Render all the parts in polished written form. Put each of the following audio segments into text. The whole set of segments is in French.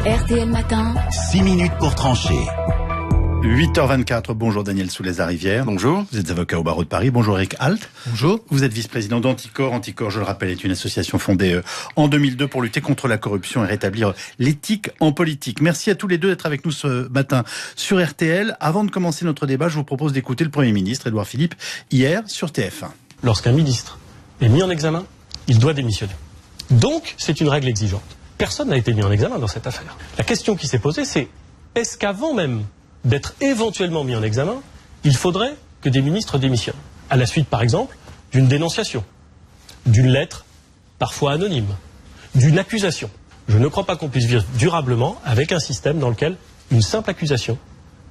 RTL Matin. 6 minutes pour trancher. 8h24, bonjour Daniel Soulez-Larivière. Bonjour. Vous êtes avocat au barreau de Paris. Bonjour Eric Alt. Bonjour. Vous êtes vice-président d'Anticor. Anticor, je le rappelle, est une association fondée en 2002 pour lutter contre la corruption et rétablir l'éthique en politique. Merci à tous les deux d'être avec nous ce matin sur RTL. Avant de commencer notre débat, je vous propose d'écouter le Premier ministre, Édouard Philippe, hier sur TF1. Lorsqu'un ministre est mis en examen, il doit démissionner. Donc, c'est une règle exigeante. Personne n'a été mis en examen dans cette affaire. La question qui s'est posée, c'est est-ce qu'avant même d'être éventuellement mis en examen, il faudrait que des ministres démissionnent, à la suite, par exemple, d'une dénonciation, d'une lettre, parfois anonyme, d'une accusation. Je ne crois pas qu'on puisse vivre durablement avec un système dans lequel une simple accusation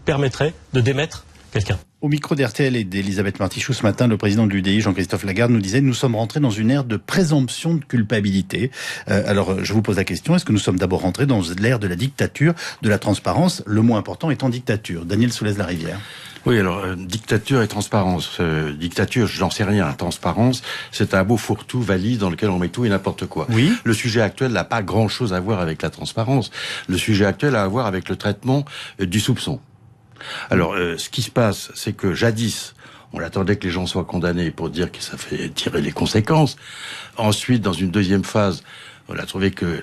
permettrait de démettre quelqu'un. Au micro d'RTL et d'Elisabeth Martichoux ce matin, le président de l'UDI, Jean-Christophe Lagarde, nous disait « Nous sommes rentrés dans une ère de présomption de culpabilité ». Alors, je vous pose la question, est-ce que nous sommes d'abord rentrés dans l'ère de la dictature, de la transparence, le mot important étant dictature? Daniel Soulez-Larivière. Oui, alors, dictature et transparence. Dictature, j'en sais rien. Transparence, c'est un beau fourre-tout valise dans lequel on met tout et n'importe quoi. Oui. Le sujet actuel n'a pas grand-chose à voir avec la transparence. Le sujet actuel a à voir avec le traitement du soupçon. Alors, ce qui se passe, c'est que jadis, on attendait que les gens soient condamnés pour dire que ça fait tirer les conséquences. Ensuite, dans une deuxième phase, on a trouvé que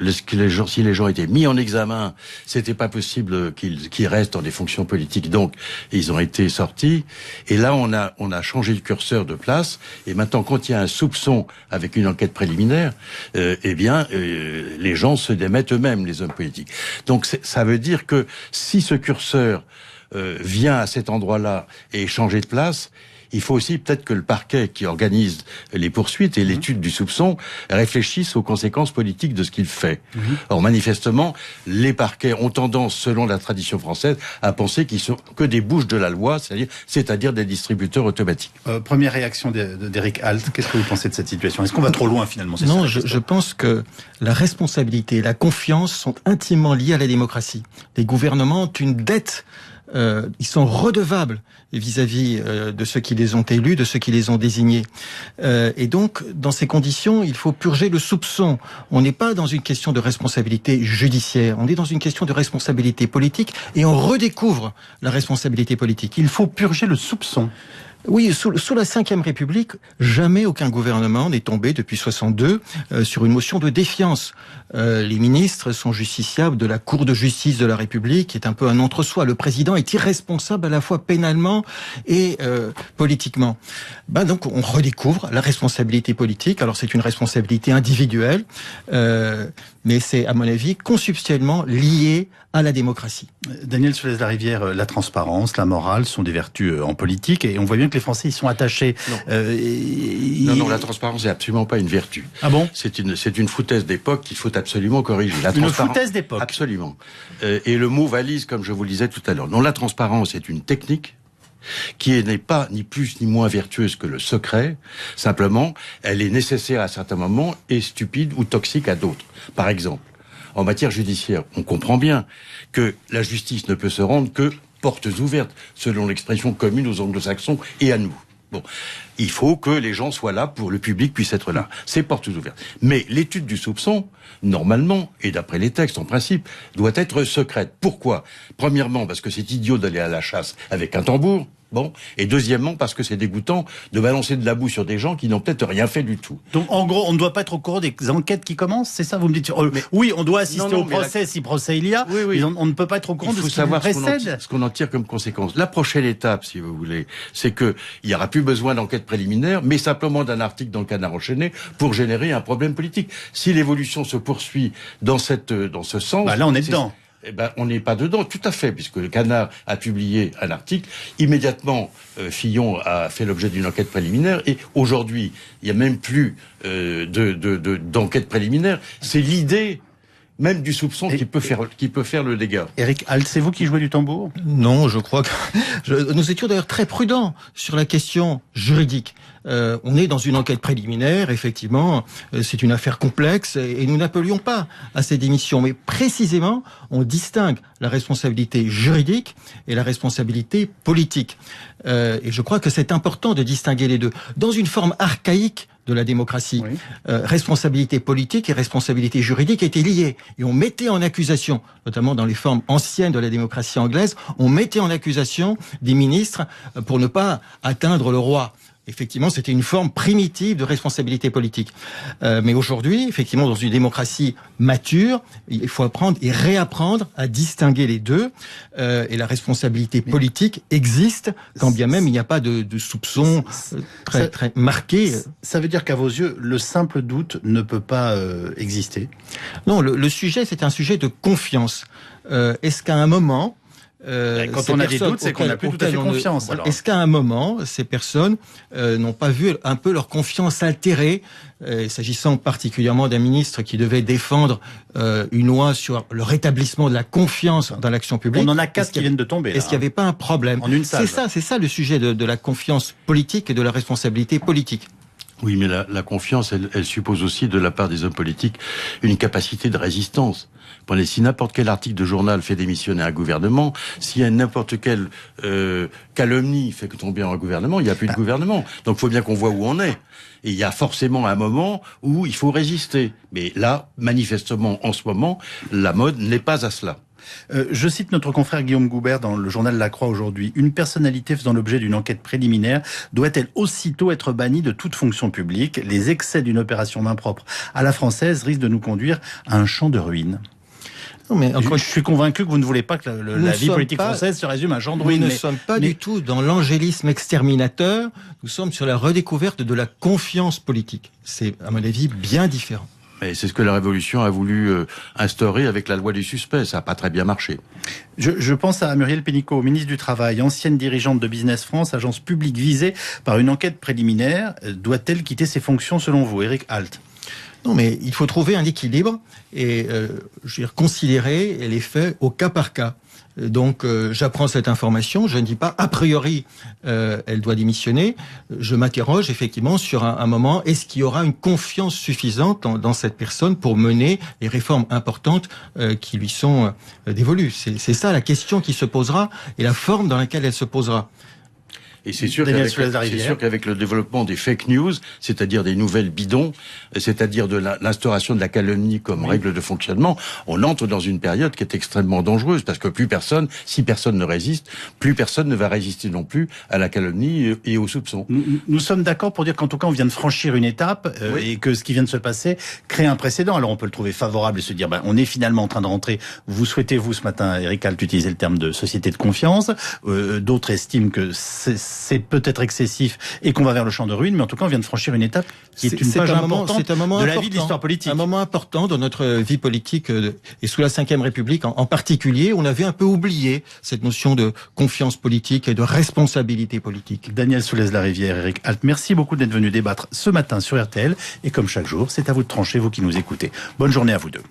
si les gens étaient mis en examen, c'était pas possible qu'ils restent dans des fonctions politiques. Donc, ils ont été sortis. Et là, on a changé le curseur de place. Et maintenant, quand il y a un soupçon avec une enquête préliminaire, les gens se démettent eux-mêmes, les hommes politiques. Donc, ça veut dire que si ce curseur vient à cet endroit-là et changer de place, il faut aussi peut-être que le parquet qui organise les poursuites et l'étude du soupçon réfléchisse aux conséquences politiques de ce qu'il fait. Or, manifestement, les parquets ont tendance, selon la tradition française, à penser qu'ils sont que des bouches de la loi, c'est-à-dire des distributeurs automatiques. Première réaction d'Eric Alt, qu'est-ce que vous pensez de cette situation? Est-ce qu'on va trop loin finalement? Non, je pense que la responsabilité et la confiance sont intimement liées à la démocratie. Les gouvernements ont une dette. Ils sont redevables vis-à-vis de ceux qui les ont élus, de ceux qui les ont désignés. Et donc, dans ces conditions, il faut purger le soupçon. On n'est pas dans une question de responsabilité judiciaire, on est dans une question de responsabilité politique et on redécouvre la responsabilité politique. Il faut purger le soupçon. Oui, sous la Ve République, jamais aucun gouvernement n'est tombé depuis 62 sur une motion de défiance. Les ministres sont justiciables de la Cour de justice de la République, qui est un peu un entre-soi. Le président est irresponsable à la fois pénalement et politiquement. Donc on redécouvre la responsabilité politique. Alors c'est une responsabilité individuelle, mais c'est à mon avis consubstantiellement lié à la démocratie. Daniel Soulez-Larivière, la transparence, la morale sont des vertus en politique et on voit bien que les Français y sont attachés. Non, la transparence n'est absolument pas une vertu. Ah bon? C'est une foutaise d'époque qu'il faut absolument corriger. Une foutaise d'époque? Absolument. Et le mot valise, comme je vous le disais tout à l'heure. Non, la transparence est une technique qui n'est pas ni plus ni moins vertueuse que le secret. Simplement, elle est nécessaire à certains moments et stupide ou toxique à d'autres. Par exemple, en matière judiciaire, on comprend bien que la justice ne peut se rendre que portes ouvertes, selon l'expression commune aux anglo-saxons et à nous. Bon, il faut que les gens soient là pour le public puisse être là. C'est portes ouvertes. Mais l'étude du soupçon, normalement, et d'après les textes en principe, doit être secrète. Pourquoi? Premièrement, parce que c'est idiot d'aller à la chasse avec un tambour. Bon. Et deuxièmement, parce que c'est dégoûtant de balancer de la boue sur des gens qui n'ont peut-être rien fait du tout. Donc, en gros, on ne doit pas être au courant des enquêtes qui commencent, c'est ça? Vous me dites, oui, on doit assister au procès si procès il y a, oui. Mais on ne peut pas être au courant de ce qui précède. Ce qu'on en tire comme conséquence. La prochaine étape, si vous voulez, c'est que il n'y aura plus besoin d'enquête préliminaire, mais simplement d'un article dans le Canard enchaîné pour générer un problème politique. Si l'évolution se poursuit dans ce sens... Là, on est dedans. On n'est pas dedans, tout à fait, puisque le Canard a publié un article. Immédiatement, Fillon a fait l'objet d'une enquête préliminaire. Et aujourd'hui, il n'y a même plus d'enquête préliminaire. C'est l'idée même du soupçon qui peut faire le dégât. Eric Alt, c'est vous qui jouez du tambour? Non, je crois que nous étions d'ailleurs très prudents sur la question juridique. On est dans une enquête préliminaire, effectivement, c'est une affaire complexe et nous n'appelions pas à ces démissions. Mais précisément, on distingue la responsabilité juridique et la responsabilité politique. Et je crois que c'est important de distinguer les deux. Dans une forme archaïque de la démocratie. Oui. Responsabilité politique et responsabilité juridique étaient liées. Et on mettait en accusation, notamment dans les formes anciennes de la démocratie anglaise, on mettait en accusation des ministres pour ne pas atteindre le roi. Effectivement, c'était une forme primitive de responsabilité politique. Mais aujourd'hui, effectivement, dans une démocratie mature, il faut apprendre et réapprendre à distinguer les deux. Et la responsabilité politique existe, quand bien même il n'y a pas de soupçon très marqué. Ça veut dire qu'à vos yeux, le simple doute ne peut pas exister? Non, le sujet, c'est un sujet de confiance. Est-ce qu'à un moment... quand on a des doutes, c'est qu'on n'a plus tout à fait confiance. Est-ce qu'à un moment, ces personnes n'ont pas vu un peu leur confiance altérée, s'agissant particulièrement d'un ministre qui devait défendre une loi sur le rétablissement de la confiance dans l'action publique? On en a 4 qui viennent de tomber. Est-ce qu'il n'y avait pas un problème? En une salle. C'est ça le sujet de la confiance politique et de la responsabilité politique. Oui, mais la confiance, elle suppose aussi de la part des hommes politiques une capacité de résistance. Si n'importe quel article de journal fait démissionner un gouvernement, s'il y a n'importe quelle calomnie fait tomber un gouvernement, il n'y a plus de gouvernement. Donc il faut bien qu'on voit où on est. Et il y a forcément un moment où il faut résister. Mais là, manifestement, en ce moment, la mode n'est pas à cela. Je cite notre confrère Guillaume Goubert dans le journal La Croix aujourd'hui. Une personnalité faisant l'objet d'une enquête préliminaire doit-elle aussitôt être bannie de toute fonction publique? Les excès d'une opération main propre à la française risquent de nous conduire à un champ de ruines. Non, mais je suis convaincu que vous ne voulez pas que la vie politique française se résume à un champ de ruines. Nous ne sommes pas du tout dans l'angélisme exterminateur. Nous sommes sur la redécouverte de la confiance politique. C'est, à mon avis, bien différent. Mais c'est ce que la Révolution a voulu instaurer avec la loi du suspect. Ça n'a pas très bien marché. Je pense à Muriel Pénicaud, ministre du Travail, ancienne dirigeante de Business France, agence publique visée par une enquête préliminaire. Doit-elle quitter ses fonctions selon vous, Eric Alt? Non, mais il faut trouver un équilibre et considérer les faits au cas par cas. Donc, j'apprends cette information. Je ne dis pas a priori elle doit démissionner. Je m'interroge effectivement sur un moment. Est-ce qu'il y aura une confiance suffisante dans cette personne pour mener les réformes importantes qui lui sont dévolues? C'est ça la question qui se posera et la forme dans laquelle elle se posera. Et c'est sûr qu'avec le développement des fake news, c'est-à-dire des nouvelles bidons, c'est-à-dire de l'instauration de la calomnie comme règle de fonctionnement, on entre dans une période qui est extrêmement dangereuse parce que si personne ne résiste, plus personne ne va résister non plus à la calomnie et au soupçon. Nous sommes d'accord pour dire qu'en tout cas on vient de franchir une étape et que ce qui vient de se passer crée un précédent. Alors on peut le trouver favorable et se dire on est finalement en train de rentrer. Vous souhaitez ce matin, Eric Alt, utiliser le terme de société de confiance. D'autres estiment que c'est peut-être excessif et qu'on va vers le champ de ruines, mais en tout cas, on vient de franchir une étape qui est une page importante de la vie de l'histoire politique. Un moment important dans notre vie politique et sous la Ve République en particulier, on avait un peu oublié cette notion de confiance politique et de responsabilité politique. Daniel Soulez-Larivière, Eric Alt, merci beaucoup d'être venu débattre ce matin sur RTL et comme chaque jour, c'est à vous de trancher, vous qui nous écoutez. Bonne journée à vous deux.